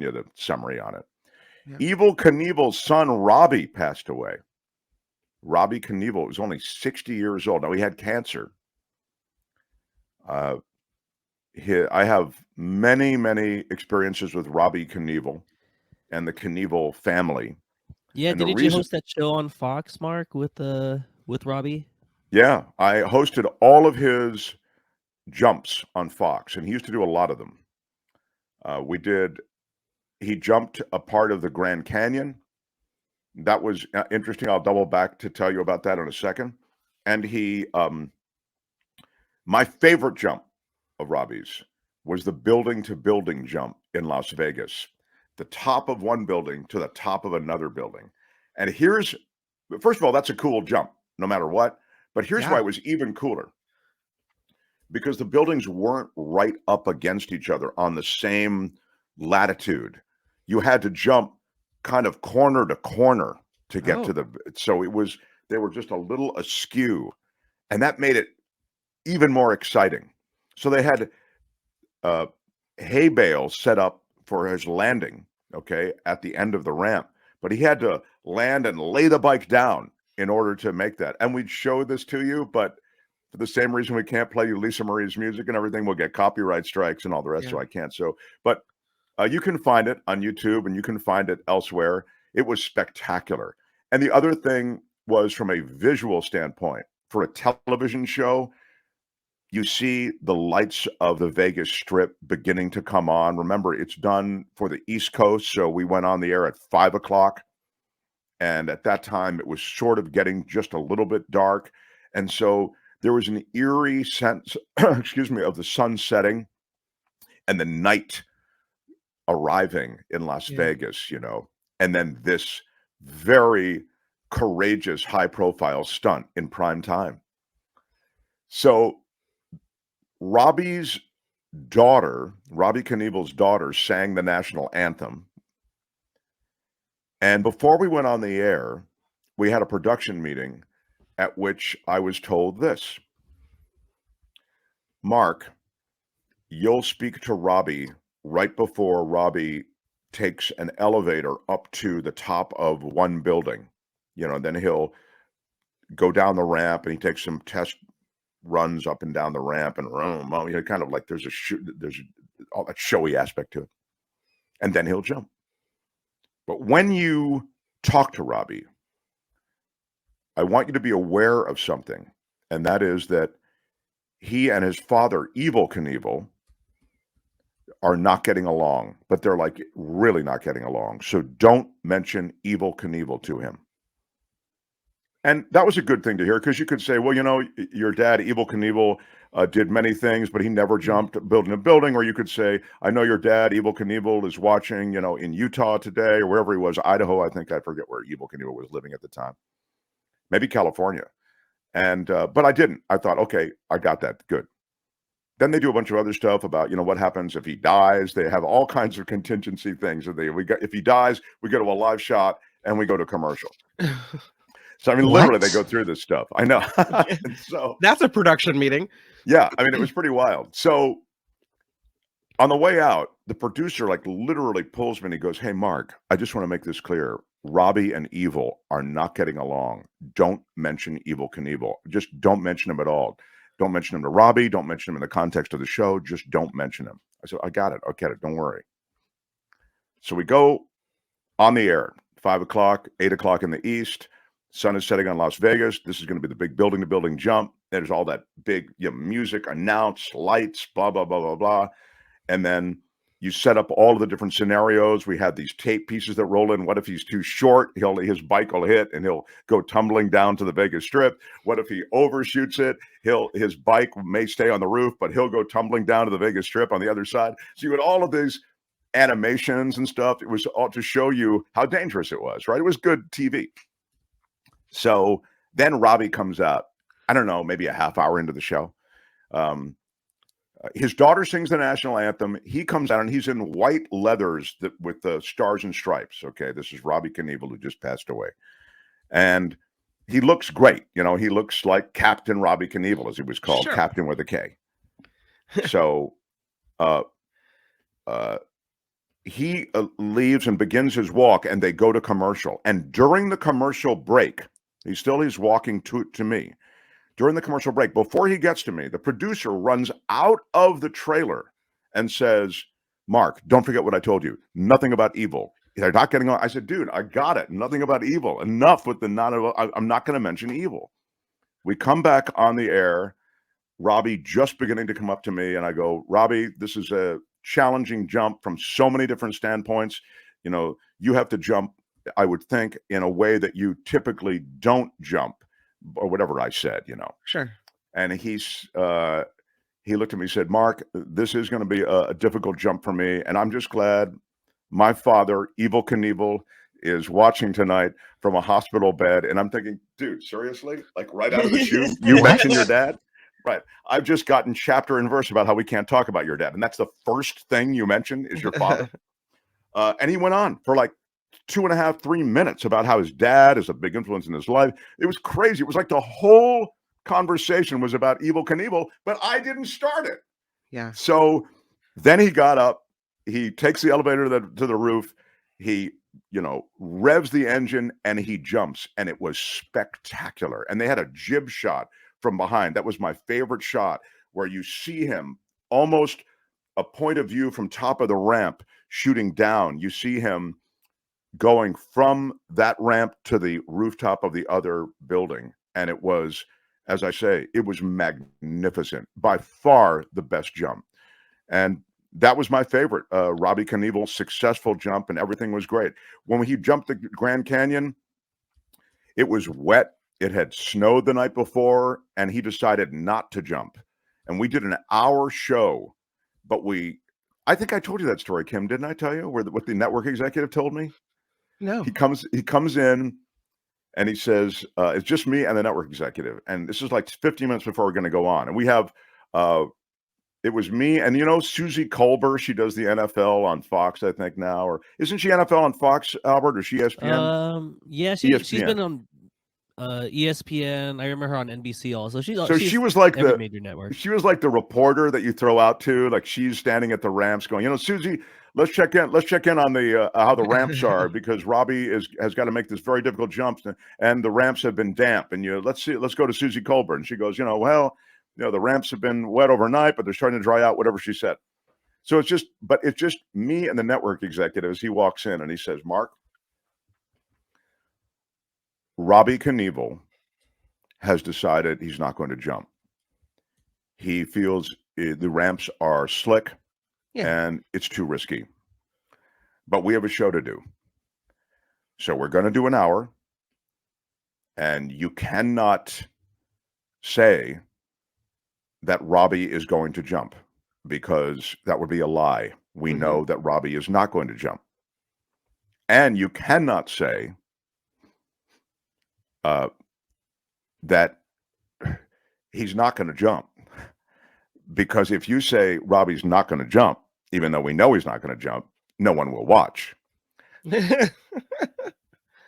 getting you the summary on it. Yeah. Evel Knievel's son, Robbie, passed away. Robbie Knievel was only 60 years old. Now, he had cancer. I have many, many experiences with Robbie Knievel and the Knievel family. Yeah, And the didn't you reason, host that show on Fox, Mark, with Robbie? yeah, I hosted all of his jumps on Fox, and he used to do a lot of them. He jumped a part of the Grand Canyon. That was interesting. I'll double back to tell you about that in a second. And my favorite jump of Robbie's was the building to building jump in Las Vegas, the top of one building to the top of another building. And first of all, that's a cool jump, no matter what. But here's why it was even cooler. Because the buildings weren't right up against each other on the same latitude. You had to jump kind of corner to corner to get to so they were just a little askew. And that made it even more exciting. So they had hay bales set up for his landing, okay, at the end of the ramp. But he had to land and lay the bike down in order to make that. And we'd show this to you, but for the same reason we can't play you Lisa Marie's music and everything, we'll get copyright strikes and all the rest, so I can't. So, but you can find it on YouTube and you can find it elsewhere. It was spectacular. And the other thing was, from a visual standpoint, for a television show, you see the lights of the Vegas Strip beginning to come on. Remember, it's done for the East Coast, so we went on the air at 5 o'clock. And at that time, it was sort of getting just a little bit dark. And so there was an eerie sense, excuse me, of the sun setting and the night arriving in Las Vegas, and then this very courageous, high-profile stunt in prime time. So Robbie Knievel's daughter, sang the national anthem. And before we went on the air, we had a production meeting at which I was told this: Mark, you'll speak to Robbie right before Robbie takes an elevator up to the top of one building. Then he'll go down the ramp and he takes some test runs up and down the ramp and kind of like there's all that showy aspect to it. And then he'll jump. But when you talk to Robbie, I want you to be aware of something, and that is that he and his father, Evel Knievel, are not getting along, but they're like really not getting along. So don't mention Evel Knievel to him. And that was a good thing to hear, because you could say, well, your dad, Evel Knievel, did many things, but he never jumped building a building. Or you could say, I know your dad, Evel Knievel, is watching, in Utah today, or wherever he was, Idaho. I forget where Evel Knievel was living at the time. Maybe California. And but I didn't. I thought, okay, I got that. Good. Then they do a bunch of other stuff about, what happens if he dies. They have all kinds of contingency things. If he dies, we go to a live shot and we go to commercial. So, literally, they go through this stuff. I know. So that's a production meeting. Yeah. It was pretty wild. So on the way out, the producer literally pulls me and he goes, hey, Mark, I just want to make this clear. Robbie and Evel are not getting along. Don't mention Evel Knievel. Just don't mention him at all. Don't mention him to Robbie. Don't mention him in the context of the show. Just don't mention him. I said, I got it. Don't worry. So we go on the air, 5 o'clock, 8 o'clock in the East. Sun is setting on Las Vegas. This is going to be the big building to building jump. There's all that big music, announced, lights, blah, blah, blah, blah, blah. And then you set up all of the different scenarios. We had these tape pieces that roll in. What if he's too short? His bike will hit and he'll go tumbling down to the Vegas Strip. What if he overshoots it? His bike may stay on the roof, but he'll go tumbling down to the Vegas Strip on the other side. So you had all of these animations and stuff. It was all to show you how dangerous it was, right? It was good TV. So then Robbie comes out, I don't know, maybe a half hour into the show. His daughter sings the national anthem. He comes out and he's in white leathers with the stars and stripes. Okay, this is Robbie Knievel, who just passed away. And he looks great. He looks like Captain Robbie Knievel, as he was called, Captain with a K. So he leaves and begins his walk, and they go to commercial. And during the commercial break, he's walking to me. During the commercial break, before he gets to me, the producer runs out of the trailer and says, "Mark, don't forget what I told you. Nothing about evil. They're not getting on." I said, "Dude, I got it. Nothing about evil. Enough with the I'm not going to mention evil." We come back on the air. Robbie just beginning to come up to me, and I go, "Robbie, this is a challenging jump from so many different standpoints. You know, you have to jump, I would think, in a way that you typically don't jump," or whatever I said, Sure. And he looked at me and said, "Mark, this is going to be a difficult jump for me, and I'm just glad my father, Evel Knievel, is watching tonight from a hospital bed." And I'm thinking, dude, seriously? Like right out of the chute, you mentioned your dad? Right. I've just gotten chapter and verse about how we can't talk about your dad. And that's the first thing you mentioned is your father. And he went on for like 2.5, 3 minutes about how his dad is a big influence in his life. It was crazy. It was like the whole conversation was about Evel Knievel, but I didn't start it. Yeah. So then he got up, he takes the elevator to the roof, he, revs the engine, and he jumps, and it was spectacular. And they had a jib shot from behind. That was my favorite shot, where you see him almost a point of view from top of the ramp shooting down. You see him going from that ramp to the rooftop of the other building. And it was, as I say, it was magnificent. By far the best jump. And that was my favorite. Robbie Knievel, successful jump, and everything was great. When he jumped the Grand Canyon, it was wet. It had snowed the night before, and he decided not to jump. And we did an hour show, but I think I told you that story, Kim, didn't I tell you what the network executive told me? No. He comes in and he says, "It's just me and the network executive." And this is like 15 minutes before we're going to go on. And we have, it was me and, Susie Colbert. She does the NFL on Fox, I think now, or isn't she NFL on Fox, Albert, or she ESPN? Yeah, she's ESPN. been on ESPN. I remember her on NBC also. She's she was like every major network. She was like the reporter that you throw out to, like she's standing at the ramps going, "Susie, let's check in on the how the ramps are, because Robbie has got to make this very difficult jump, and the ramps have been damp, and let's go to Susie Colbert." And she goes, "Well, the ramps have been wet overnight, but they're starting to dry out," whatever she said. So it's just me and the network executive as he walks in, and he says, "Mark, Robbie Knievel has decided he's not going to jump. He feels the ramps are slick, and it's too risky. But we have a show to do. So we're going to do an hour, and you cannot say that Robbie is going to jump, because that would be a lie. We know that Robbie is not going to jump. And you cannot say that he's not going to jump, because if you say Robbie's not going to jump, even though we know he's not going to jump, no one will watch."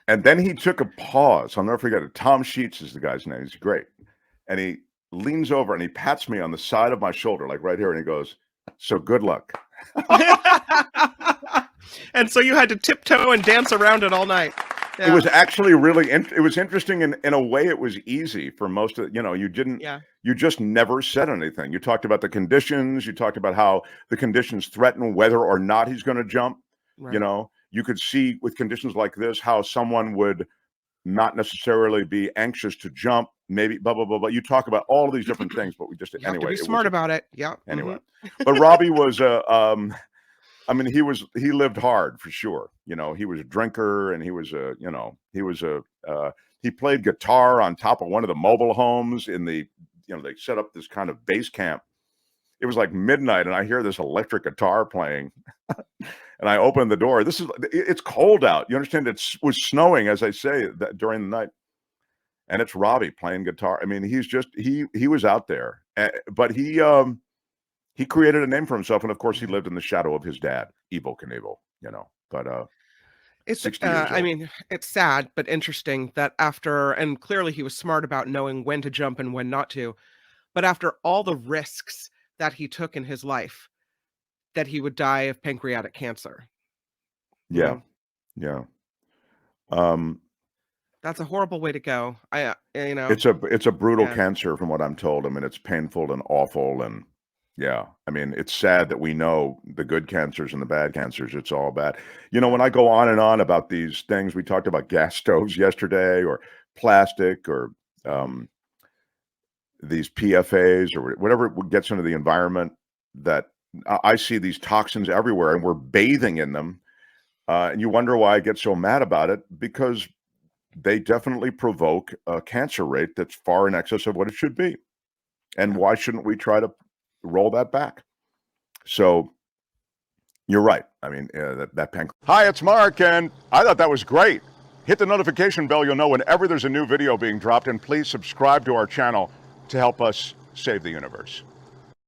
And then he took a pause. I'll never forget it. Tom Sheets is the guy's name. He's great. And he leans over and he pats me on the side of my shoulder, like right here, and he goes, "So good luck." And so you had to tiptoe and dance around it all night. Yeah. It was actually really it was interesting. In a way, it was easy for most of you just never said anything. You talked about the conditions. You talked about how the conditions threaten whether or not he's going to jump. Right. You could see with conditions like this how someone would not necessarily be anxious to jump, maybe blah blah blah blah. You talk about all of these different things, but we just you have to be smart about it. Yeah. Anyway, but Robbie was he lived hard for sure. He was a drinker, and he played guitar on top of one of the mobile homes they set up this kind of base camp. It was like midnight, and I hear this electric guitar playing, and I open the door. It's cold out. You understand? It was snowing, as I say, during the night, and it's Robbie playing guitar. I mean, he's just he was out there, but he created a name for himself, and of course, he lived in the shadow of his dad, Evel Knievel. But it's 60 years old. I mean, it's sad but interesting that and clearly he was smart about knowing when to jump and when not to, but after all the risks that he took in his life, that he would die of pancreatic cancer. you Yeah. know? Yeah. Um, That's a horrible way to go. You know, it's a brutal yeah. cancer from what I'm told. I mean, it's painful and awful, and yeah. I mean, it's sad that we know the good cancers and the bad cancers. It's all bad. You know, when I go on and on about these things, we talked about gas stoves yesterday, or plastic, or these PFAs, or whatever gets into the environment. That I see these toxins everywhere, and we're bathing in them. And you wonder why I get so mad about it, because they definitely provoke a cancer rate that's far in excess of what it should be. And why shouldn't we try to roll that back? So you're right. I mean, that pen. Hi, it's Mark, and I thought that was great. Hit the notification bell. You'll know whenever there's a new video being dropped, and please subscribe to our channel to help us save the universe.